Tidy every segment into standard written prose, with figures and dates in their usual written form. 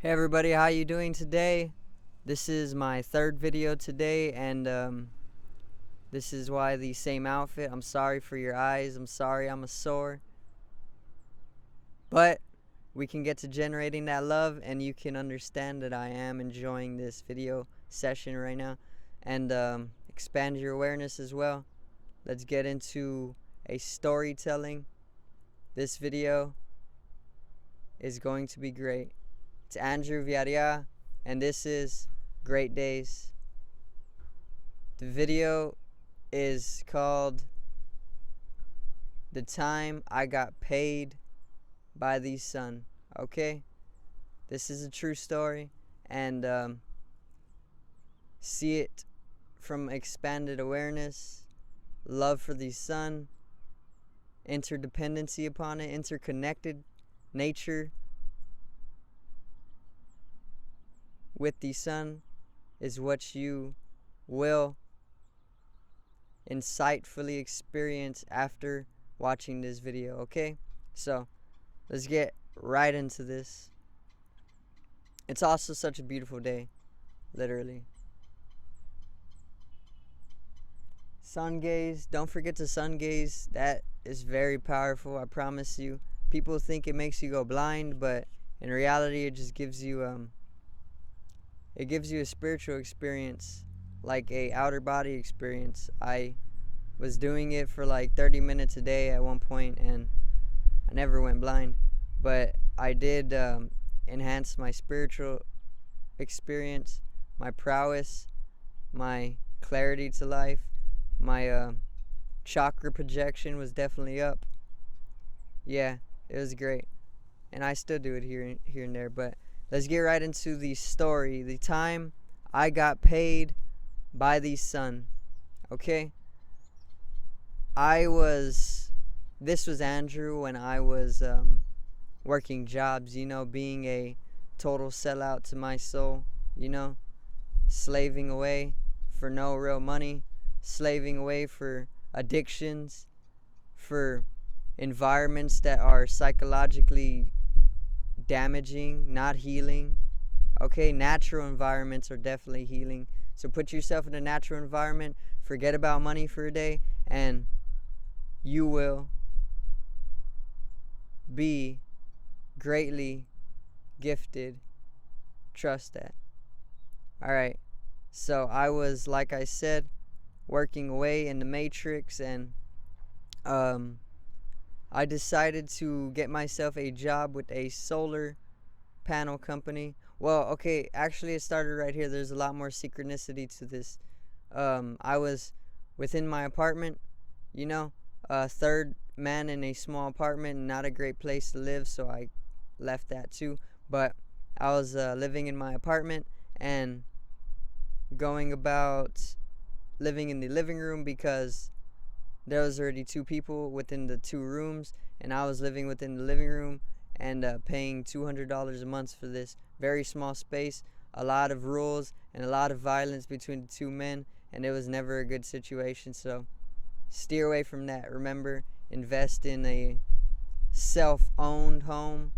Hey everybody, how you doing today? This is my third video today, and this is why the same outfit. I'm sorry for your eyes. I'm sorry I'm a sore. But we can get to generating that love, and you can understand that I am enjoying this video session right now, and expand your awareness as well. Let's get into a storytelling. This video is going to be great. It's Andrew Viaria, and this is Great Days. The video is called The Time I Got Paid by the Sun. Okay? This is a true story, and see it from expanded awareness, love for the sun, interdependency upon it, interconnected nature with the sun is what you will insightfully experience after watching this video. Okay, so let's get right into this. It's also such a beautiful day, literally. Sun gaze, don't forget to sun gaze. That is very powerful, I promise you. People think it makes you go blind, but in reality it just gives you a spiritual experience, like a outer body experience. I was doing it for like 30 minutes a day at one point, and I never went blind, but I did enhance my spiritual experience, my prowess, my clarity to life. My chakra projection was definitely up. Yeah, it was great, and I still do it here and there. But let's get right into the story. The time I got paid by the sun. Okay, this was Andrew when I was working jobs, being a total sellout to my soul, slaving away for no real money, slaving away for addictions, for environments that are psychologically damaging, not healing. Okay, natural environments are definitely healing. So put yourself in a natural environment, forget about money for a day, and you will be greatly gifted. Trust that. Alright, so I was, like I said, working away in the matrix, and I decided to get myself a job with a solar panel company. Well, okay, actually it started right here. There's a lot more synchronicity to this. I was within my apartment, third man in a small apartment, not a great place to live, so I left that too. But I was living in my apartment and going about living in the living room because there was already two people within the two rooms, and I was living within the living room and paying $200 a month for this very small space. A lot of rules and a lot of violence between the two men, and it was never a good situation. So steer away from that. Remember, invest in a self-owned home,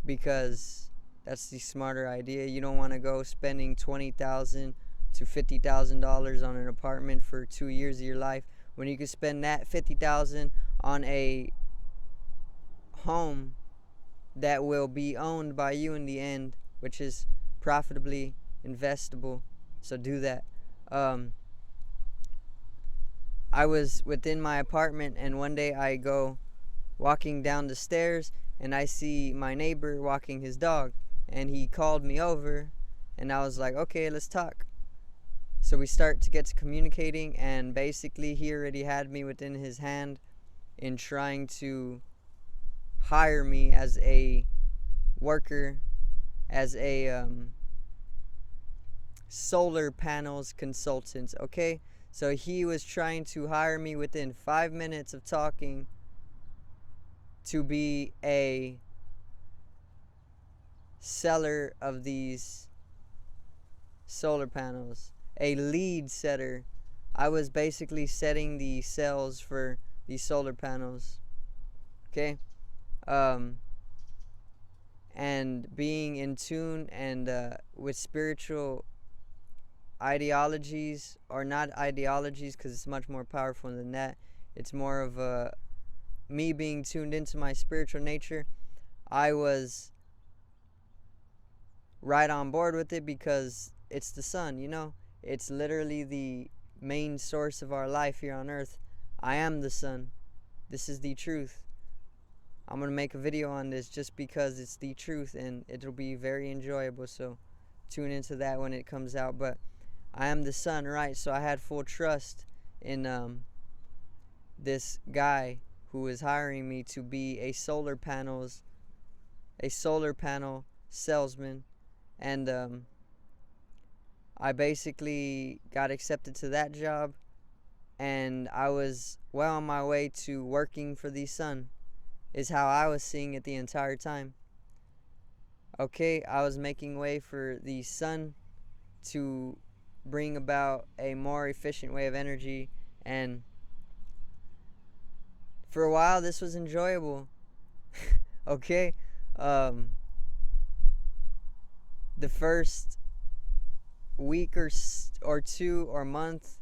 because that's the smarter idea. You don't want to go spending $20,000 to $50,000 on an apartment for 2 years of your life when you could spend that $50,000 on a home that will be owned by you in the end, which is profitably investable. So do that. I was within my apartment, and one day I go walking down the stairs and I see my neighbor walking his dog, and he called me over, and I was like, okay, let's talk. So we start to get to communicating, and basically he already had me within his hand in trying to hire me as a worker, as a solar panels consultant. Okay, so he was trying to hire me within 5 minutes of talking to be a seller of these solar panels, a lead setter. I was basically setting the cells for these solar panels. Okay, and being in tune and with spiritual ideologies, or not ideologies because it's much more powerful than that. It's more of me being tuned into my spiritual nature. I was right on board with it because it's the sun, you know? It's literally the main source of our life here on earth. I am the sun. This is the truth. I'm going to make a video on this just because it's the truth and it'll be very enjoyable, so tune into that when it comes out. But I am the sun, right? So I had full trust in this guy who was hiring me to be a solar panel salesman, and I basically got accepted to that job, and I was well on my way to working for the sun, is how I was seeing it the entire time. Okay, I was making way for the sun to bring about a more efficient way of energy, and for a while this was enjoyable. Okay, um, the first week or two or month,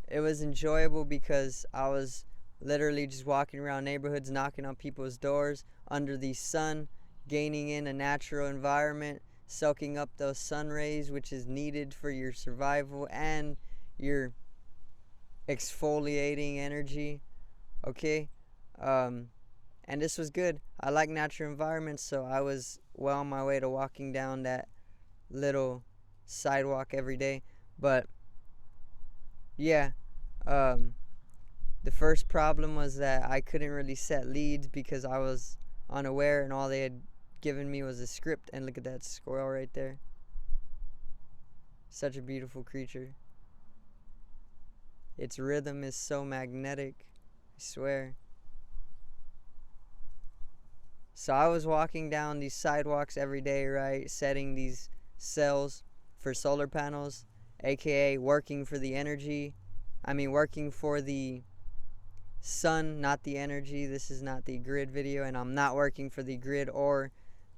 it was enjoyable because I was literally just walking around neighborhoods, knocking on people's doors under the sun, gaining in a natural environment, soaking up those sun rays, which is needed for your survival and your exfoliating energy. Okay, and this was good. I like natural environments, so I was well on my way to walking down that little sidewalk every day. But yeah, um, the first problem was that I couldn't really set leads because I was unaware, and all they had given me was a script. And look at that squirrel right there. Such a beautiful creature. Its rhythm is so magnetic, I swear. So I was walking down these sidewalks every day, right, setting these cells for solar panels, aka working for the energy. Working for the sun, not the energy. This is not the grid video, and I'm not working for the grid or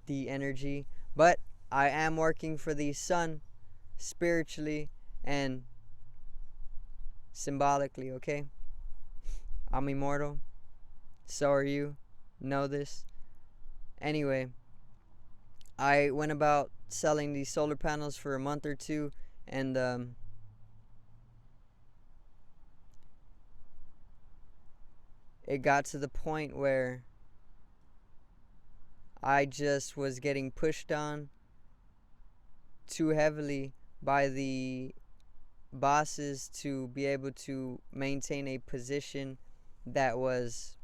the energy, but I am working for the sun spiritually and symbolically, okay? I'm immortal. So are you. Know this. Anyway, I went about selling these solar panels for a month or two, and it got to the point where I just was getting pushed on too heavily by the bosses to be able to maintain a position that was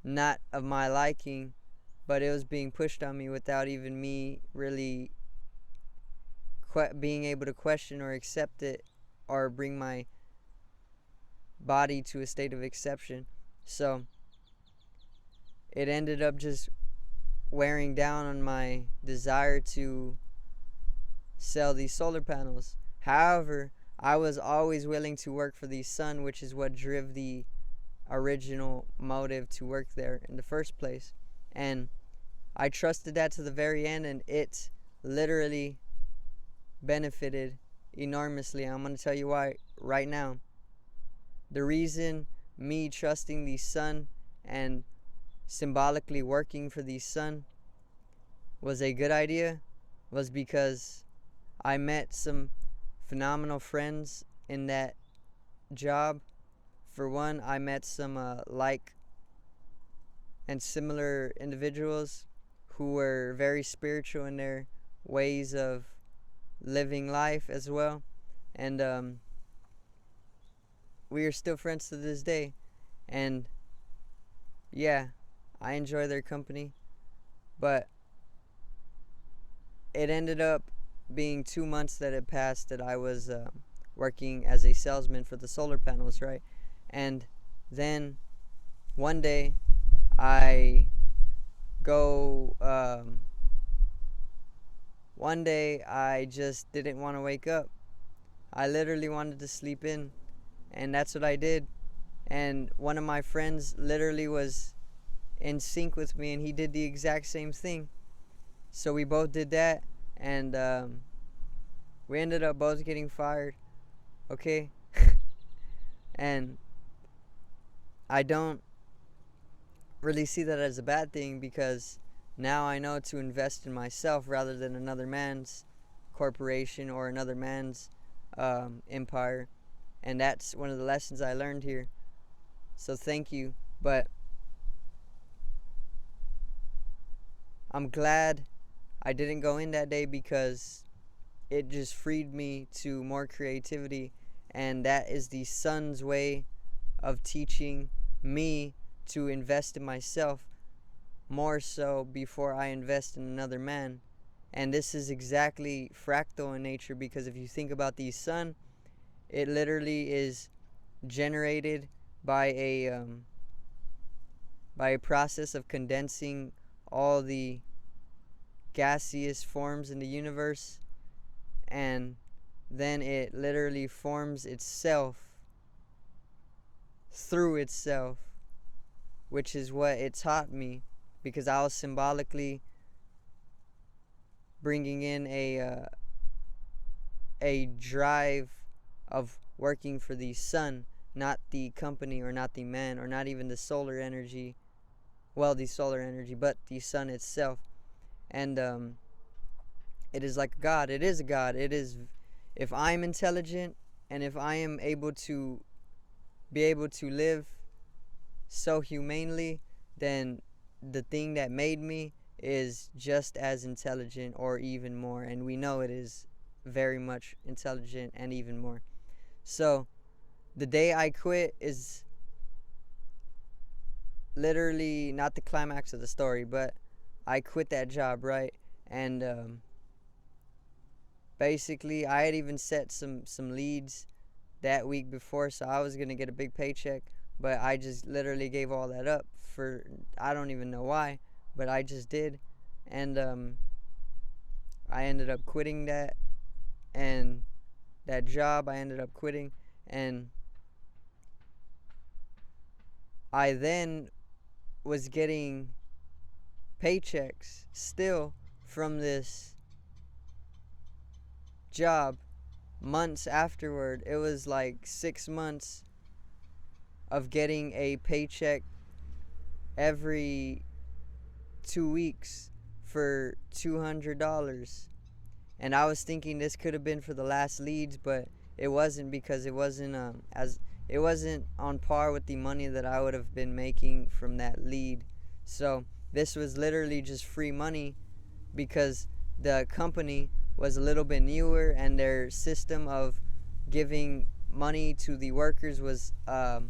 not of my liking, but it was being pushed on me without even me really being able to question or accept it or bring my body to a state of exception. So it ended up just wearing down on my desire to sell these solar panels. However, I was always willing to work for the sun, which is what drove the original motive to work there in the first place. And I trusted that to the very end, and it literally benefited enormously. I'm going to tell you why right now. The reason me trusting the sun and symbolically working for the sun was a good idea was because I met some phenomenal friends in that job. For one, I met some like and similar individuals who were very spiritual in their ways of living life as well. And we are still friends to this day. And yeah, I enjoy their company. But it ended up being 2 months that had passed that I was working as a salesman for the solar panels, right? And then one day I go, one day I just didn't want to wake up. I literally wanted to sleep in, and that's what I did. And one of my friends literally was in sync with me, and he did the exact same thing. So we both did that, and we ended up both getting fired. Okay. And I don't really see that as a bad thing, because now I know to invest in myself rather than another man's corporation or another man's empire. And that's one of the lessons I learned here. So thank you. But I'm glad I didn't go in that day, because it just freed me to more creativity. And that is the sun's way of teaching me to invest in myself more so before I invest in another man. And this is exactly fractal in nature, because if you think about the sun, it literally is generated by a process of condensing all the gaseous forms in the universe, and then it literally forms itself through itself, which is what it taught me, because I was symbolically bringing in a drive of working for the sun, not the company or not the man or not even the solar energy. Well, the solar energy, but the sun itself. And it is like God. It is a God. It is, if I'm intelligent and if I am able to live so humanely, then the thing that made me is just as intelligent or even more, and we know it is very much intelligent and even more. So the day I quit is literally not the climax of the story, but I quit that job, right? And basically I had even set some leads that week before, so I was gonna get a big paycheck, but I just literally gave all that up for, I don't even know why, but I just did. And I ended up quitting that, and that job I ended up quitting, and I then was getting paychecks still from this job months afterward. It was like 6 months of getting a paycheck every 2 weeks for $200. And I was thinking this could have been for the last leads, but it wasn't, because it wasn't on par with the money that I would have been making from that lead. So this was literally just free money, because the company was a little bit newer and their system of giving money to the workers was a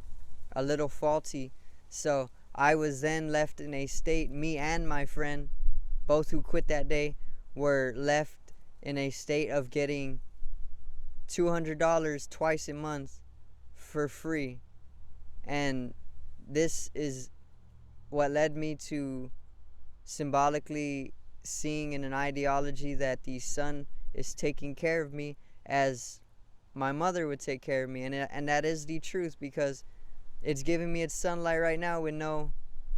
little faulty. So I was then left in a state, me and my friend, both who quit that day, were left in a state of getting $200 twice a month for free. And this is what led me to symbolically seeing in an ideology that the sun is taking care of me as my mother would take care of me. And that is the truth, because it's giving me its sunlight right now with no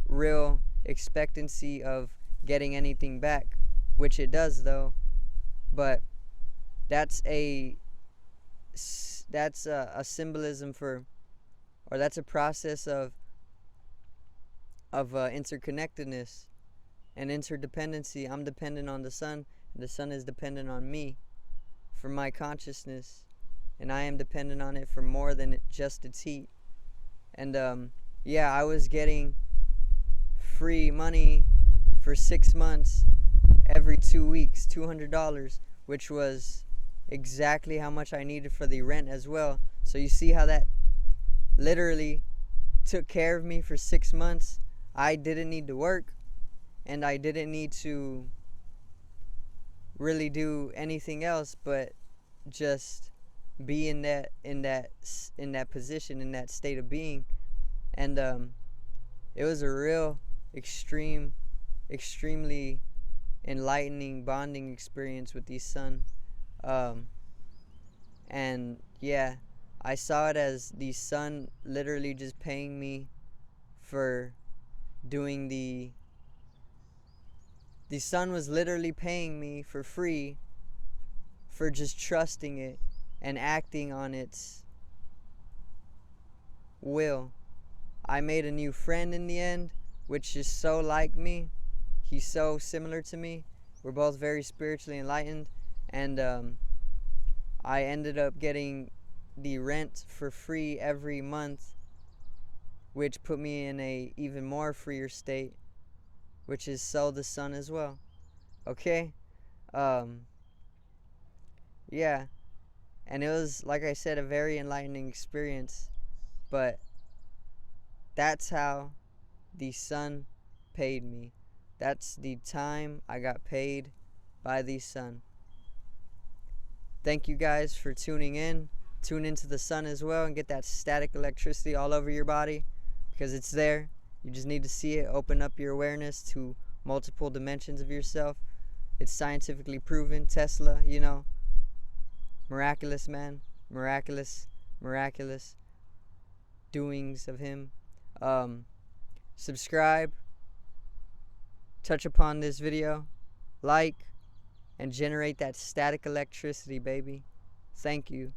real expectancy of getting anything back, which it does though. But that's a symbolism for, or that's a process of interconnectedness and interdependency. I'm dependent on the sun, and the sun is dependent on me for my consciousness, and I am dependent on it for more than just its heat. And yeah, I was getting free money for 6 months every 2 weeks, $200, which was exactly how much I needed for the rent as well. So you see how that literally took care of me for 6 months. I didn't need to work, and I didn't need to really do anything else but just be in that position, in that state of being. And it was a real extremely enlightening bonding experience with the sun. And yeah, I saw it as the sun literally just paying me for doing the sun was literally paying me for free for just trusting it and acting on its will. I made a new friend in the end, which is so like me. He's so similar to me. We're both very spiritually enlightened, and I ended up getting the rent for free every month, which put me in a even more freer state, which is so the sun as well. Okay? Um, yeah. And it was, like I said, a very enlightening experience. But that's how the sun paid me. That's the time I got paid by the sun. Thank you guys for tuning in. Tune into the sun as well and get that static electricity all over your body, because it's there. You just need to see it. Open up your awareness to multiple dimensions of yourself. It's scientifically proven. Tesla, miraculous man, miraculous doings of him. Subscribe, touch upon this video, like, and generate that static electricity, baby. Thank you.